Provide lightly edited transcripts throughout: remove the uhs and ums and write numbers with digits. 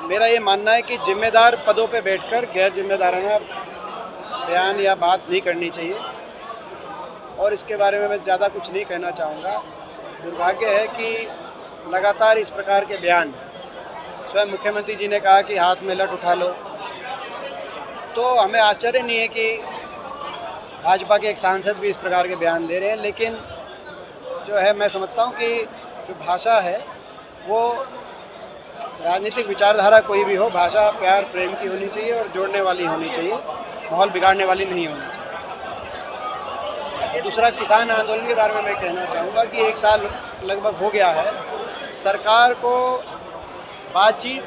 मेरा ये मानना है कि जिम्मेदार पदों पे बैठकर गैर जिम्मेदाराना बयान या बात नहीं करनी चाहिए और इसके बारे में मैं ज़्यादा कुछ नहीं कहना चाहूँगा। दुर्भाग्य है कि लगातार इस प्रकार के बयान, स्वयं मुख्यमंत्री जी ने कहा कि हाथ में लठ उठा लो, तो हमें आश्चर्य नहीं है कि भाजपा के एक सांसद भी इस प्रकार के बयान दे रहे हैं। लेकिन जो है, मैं समझता हूँ कि जो भाषा है वो राजनीतिक विचारधारा कोई भी हो, भाषा प्यार प्रेम की होनी चाहिए और जोड़ने वाली होनी चाहिए, माहौल बिगाड़ने वाली नहीं होनी चाहिए। दूसरा, किसान आंदोलन के बारे में मैं कहना चाहूँगा कि 1 साल लगभग हो गया है। सरकार को बातचीत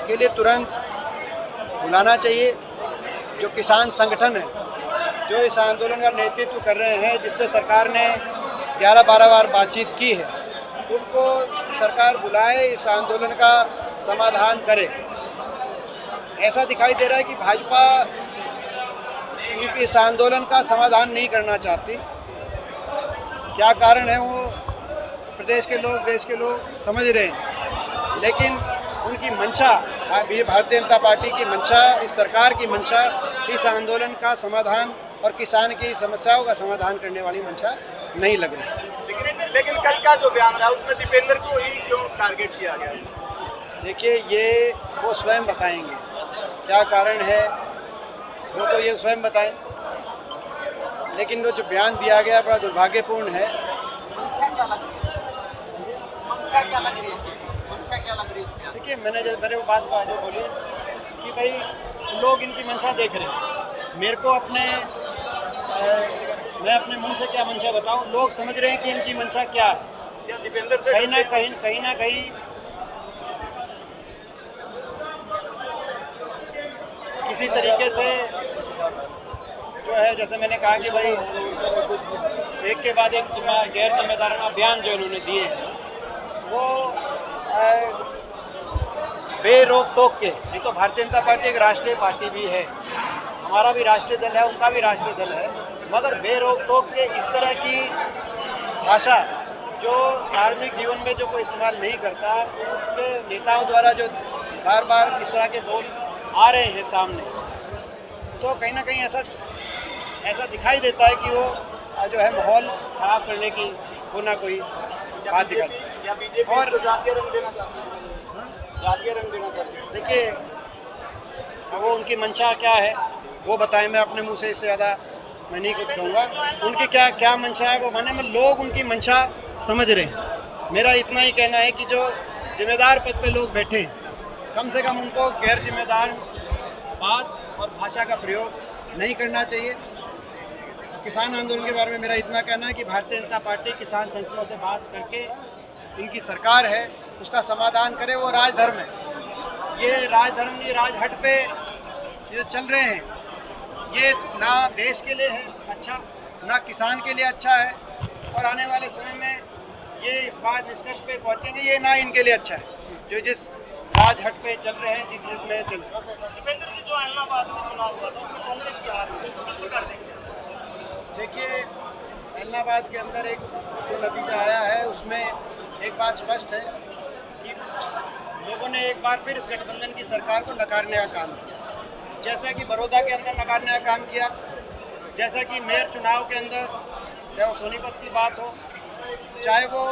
के लिए तुरंत बुलाना चाहिए। जो किसान संगठन है, जो इस आंदोलन का नेतृत्व कर रहे हैं, जिससे सरकार ने 11-12 बार बातचीत की है, उनको सरकार बुलाए, इस आंदोलन का समाधान करे। ऐसा दिखाई दे रहा है कि भाजपा इस आंदोलन का समाधान नहीं करना चाहती। क्या कारण है वो प्रदेश के लोग, देश के लोग समझ रहे हैं, लेकिन उनकी मंशा, भारतीय जनता पार्टी की मंशा, इस सरकार की मंशा इस आंदोलन का समाधान और किसान की समस्याओं का समाधान करने वाली मंशा नहीं लग रही। लेकिन कल का जो बयान रहा उसमें दीपेंद्र को ही क्यों टारगेट किया गया? देखिए, ये वो स्वयं बताएंगे क्या कारण है, वो तो ये स्वयं बताएं। लेकिन वो जो बयान दिया गया बड़ा दुर्भाग्यपूर्ण है। देखिए, मैंने वो बात जो बोली कि भाई लोग इनकी मंशा देख रहे हैं, मेरे को मैं अपने मुंह से क्या मंशा बताऊं? लोग समझ रहे हैं कि इनकी मंशा क्या है। क्या दीपेंद्र से कहीं ना कहीं किसी तरीके से जो है, जैसे मैंने कहा कि भाई एक के बाद एक गैर जिम्मेदाराना बयान जो इन्होंने दिए हैं, वो बेरोक टोक के, नहीं तो भारतीय जनता पार्टी एक राष्ट्रीय पार्टी भी है, हमारा भी राष्ट्रीय दल है, उनका भी राष्ट्रीय दल है, मगर बेरोक टोक के इस तरह की भाषा जो सार्वजनिक जीवन में जो कोई इस्तेमाल नहीं करता, उनके नेताओं द्वारा जो बार बार इस तरह के बोल आ रहे हैं सामने, तो कहीं ना कहीं ऐसा दिखाई देता है कि वो जो है माहौल ख़राब करने की कोई ना कोई बात दिखाती है। क्या बीजेपी और जातीय रंग देना चाहती है? जातीय रंग देना चाहती है? देखिए, वो उनकी मंशा क्या है वो बताएं। मैं अपने मुंह से इससे ज़्यादा मैं नहीं कुछ कहूँगा। उनकी क्या मंशा है वो माने में लोग उनकी मंशा समझ रहे हैं। मेरा इतना ही कहना है कि जो जिम्मेदार पद पे लोग बैठे हैं, कम से कम उनको गैर जिम्मेदार बात और भाषा का प्रयोग नहीं करना चाहिए। किसान आंदोलन के बारे में मेरा इतना कहना है कि भारतीय जनता पार्टी किसान संगठनों से बात करके, इनकी सरकार है उसका समाधान करे। वो राजधर्म है, ये राजधर्म, ये राजहट पे ये चल रहे हैं, ये ना देश के लिए है अच्छा, ना किसान के लिए अच्छा है, और आने वाले समय में ये इस बात निष्कर्ष पे पहुंचेंगे, ये ना इनके लिए अच्छा है जो जिस राजहट पे चल रहे हैं, जिस में चल रहे हैं। दीपेंद्र जी, जो एलनाबाद में चुनाव हुआ था उसमें कांग्रेस की हार हुई, उसको किस प्रकार देखें? देखिए, एलनाबाद के अंदर एक जो नतीजा आया है उसमें एक बात स्पष्ट है कि लोगों ने एक बार फिर इस गठबंधन की सरकार को नकारने का काम किया। जैसा कि बड़ौदा के अंदर नकारने का काम किया, जैसा कि मेयर चुनाव के अंदर, चाहे वो सोनीपत की बात हो, चाहे वो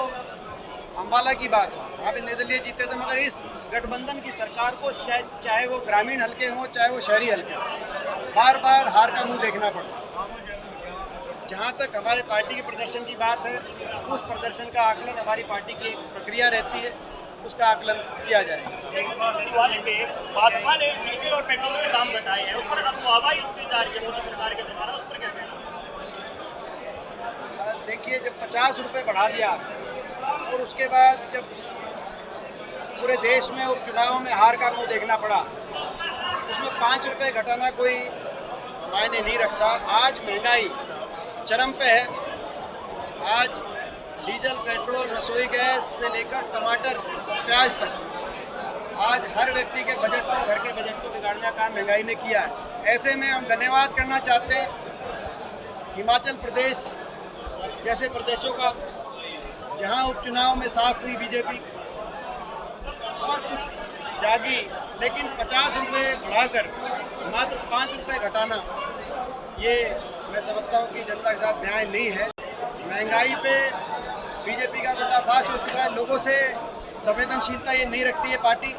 अम्बाला की बात हो, वहाँ पे निर्दलीय जीते थे, मगर इस गठबंधन की सरकार को शायद, चाहे वो ग्रामीण हल्के हों चाहे वो शहरी हल्के हों, बार बार हार का मुंह देखना पड़ता। जहाँ तक हमारे पार्टी के प्रदर्शन की बात है, उस प्रदर्शन का आकलन हमारी पार्टी की एक प्रक्रिया रहती है, उसका आकलन किया जाएगा। दिवाली पे भाजपा ने डीजल और पेट्रोल के दाम घटाए हैं, उस पर अब वाहवाही लूटी जा रही है मोदी सरकार के द्वारा, उस पर क्या कहना? देखिए, जब 50 रुपये बढ़ा दिया और उसके बाद जब पूरे देश में उपचुनाव में हार का मुंह देखना पड़ा, उसमें 5 रुपये घटाना कोई मायने नहीं रखता। आज महंगाई चरम पे है। आज डीजल, पेट्रोल, रसोई गैस से लेकर टमाटर, प्याज तक, आज हर व्यक्ति के बजट को, घर के बजट को बिगाड़ने का काम महंगाई ने किया है। ऐसे में हम धन्यवाद करना चाहते हैं हिमाचल प्रदेश जैसे प्रदेशों का, जहां उपचुनाव में साफ हुई बीजेपी और कुछ जागी, लेकिन 50 रुपये बढ़ाकर मात्र 5 रुपये घटाना, ये मैं समझता हूँ कि जनता के साथ न्याय नहीं है। महंगाई पे बीजेपी का पर्दाफाश हो चुका है, लोगों से संवेदनशीलता ये नहीं रखती है पार्टी,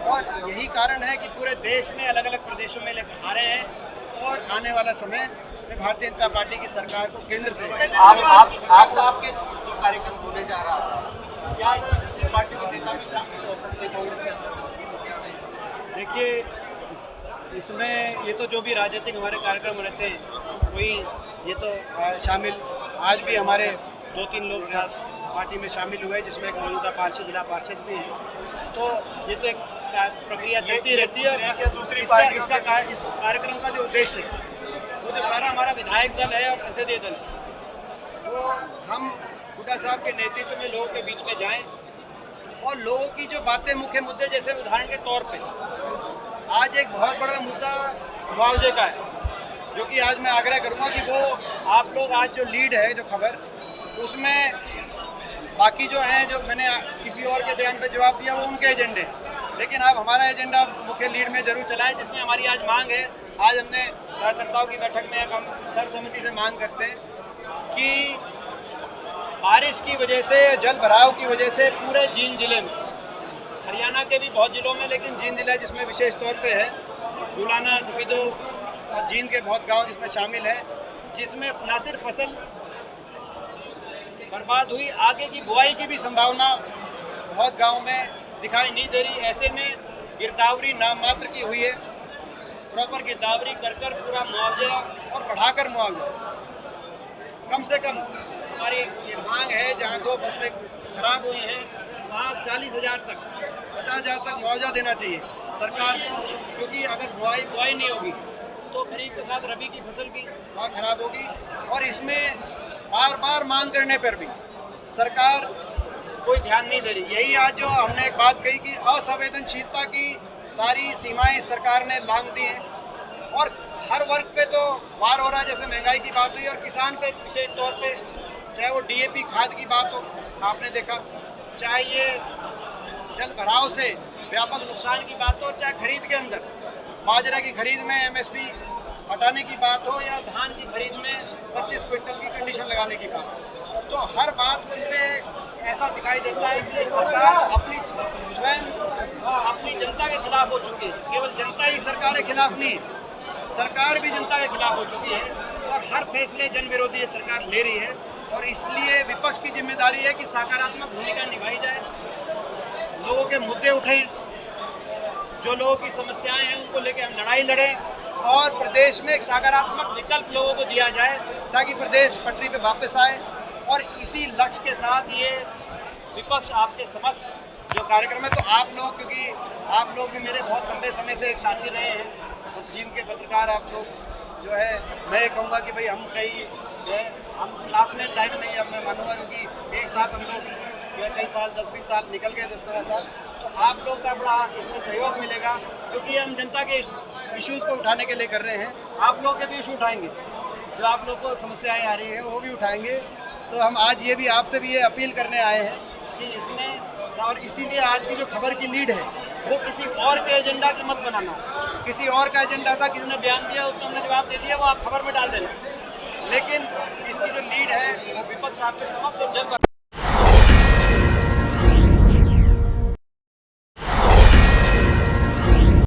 और यही कारण है कि पूरे देश में अलग अलग प्रदेशों में लेकर आ रहे हैं। और आने वाला समय में भारतीय जनता पार्टी की सरकार को केंद्र से आप आपके जो कार्यक्रम होने जा रहा है, क्या इसमें दूसरी पार्टी के नेता भी शामिल हो सकते हैं कांग्रेस के अंदर? देखिए, इसमें ये तो जो भी राजनीतिक हमारे कार्यक्रम रहते हैं कोई ये तो शामिल, आज भी हमारे 2-3 लोग साथ पार्टी में शामिल हुए, जिसमें एक मौजूदा पार्षद, जिला पार्षद भी हैं। तो ये तो एक प्रक्रिया चलती रहती है। और दूसरी इस कार्यक्रम का जो उद्देश्य है वो जो सारा हमारा विधायक दल है और संसदीय दल है, वो हम हुड्डा साहब के नेतृत्व में लोगों के बीच में जाएं और लोगों की जो बातें, मुख्य मुद्दे, जैसे उदाहरण के तौर पे आज एक बहुत बड़ा मुद्दा मुआवजे का है, जो कि आज मैं आग्रह करूंगा कि वो आप लोग आज जो लीड है, जो खबर, उसमें बाकी जो हैं, जो मैंने किसी और के बयान पे जवाब दिया, वो उनके एजेंडे हैं, लेकिन आप हमारा एजेंडा मुख्य लीड में जरूर चलाएं, जिसमें हमारी आज मांग है। आज हमने कार्यकर्ताओं की बैठक में हम सर्वसम्मति से मांग करते हैं कि बारिश की वजह से, जल भराव की वजह से पूरे जींद जिले में, हरियाणा के भी बहुत जिलों में, लेकिन जींद जिला जिसमें विशेष तौर पे है, जुलाना, सफीदो और जींद के बहुत गांव जिसमें शामिल है, जिसमें न सिर्फ फसल बर्बाद हुई, आगे की बुआई की भी संभावना बहुत गांव में दिखाई नहीं दे रही। ऐसे में गिरदावरी नाम मात्र की हुई है, प्रॉपर गिरदावरी कर पूरा मुआवजा और बढ़ाकर मुआवजा, कम से कम हमारी ये मांग है, जहां 2 फसलें खराब हुई हैं वहाँ 40,000 तक, 50,000 तक मुआवजा देना चाहिए सरकार को, क्योंकि अगर बुआई नहीं होगी तो खरीफ के साथ रबी की फसल भी वहाँ खराब होगी। और इसमें बार बार मांग करने पर भी सरकार कोई ध्यान नहीं दे रही। यही आज जो हमने एक बात कही कि असंवेदनशीलता की सारी सीमाएं सरकार ने लांघ दी हैं, और हर वर्ग पे तो वार हो रहा है, जैसे महंगाई की बात हुई, और किसान पे विशेष तौर पे, चाहे वो डीएपी खाद की बात हो, आपने देखा, चाहे ये जल भराव से व्यापक नुकसान की बात हो, चाहे खरीद के अंदर बाजरा की खरीद में एमएसपी हटाने की बात हो, या धान की खरीद में 25 क्विंटल की कंडीशन लगाने की बात, तो हर बात पे ऐसा दिखाई देता है कि सरकार अपनी स्वयं अपनी जनता के खिलाफ हो चुकी है। केवल जनता ही सरकार के खिलाफ नहीं है, सरकार भी जनता के खिलाफ हो चुकी है, और हर फैसले जन विरोधी ये सरकार ले रही है। और इसलिए विपक्ष की जिम्मेदारी है कि सकारात्मक भूमिका निभाई जाए, लोगों के मुद्दे उठें, जो लोगों की समस्याएं हैं उनको लेकर हम लड़ाई लड़ें, और प्रदेश में एक सकारात्मक विकल्प लोगों को दिया जाए, ताकि प्रदेश पटरी पे वापस आए। और इसी लक्ष्य के साथ ये विपक्ष आपके समक्ष जो कार्यक्रम है, तो आप लोग, क्योंकि आप लोग भी मेरे बहुत लंबे समय से एक साथी रहे हैं, और जींद के पत्रकार आप लोग जो है, मैं ये कहूँगा कि भाई हम हम क्लासमेट टाइप नहीं, अब मैं मानूंगा, क्योंकि एक साथ हम लोग कई साल, 10-20 साल निकल गए, 10-15 साल, तो आप लोग का बड़ा इसमें सहयोग मिलेगा, क्योंकि हम जनता के इश्यूज़ को उठाने के लिए कर रहे हैं। आप लोग के भी इशू उठाएंगे, जो आप लोग को समस्याएं आ रही हैं वो भी उठाएंगे। तो हम आज ये भी आपसे भी ये अपील करने आए हैं कि इसमें, और इसीलिए आज की जो खबर की लीड है वो किसी और के एजेंडा की मत बनाना, किसी और का एजेंडा था, किसी ने बयान दिया, उसको हमने जवाब दे दिया, वो आप खबर में डाल देना, लेकिन इसकी जो लीड है वो विपक्ष आपके समक्ष जब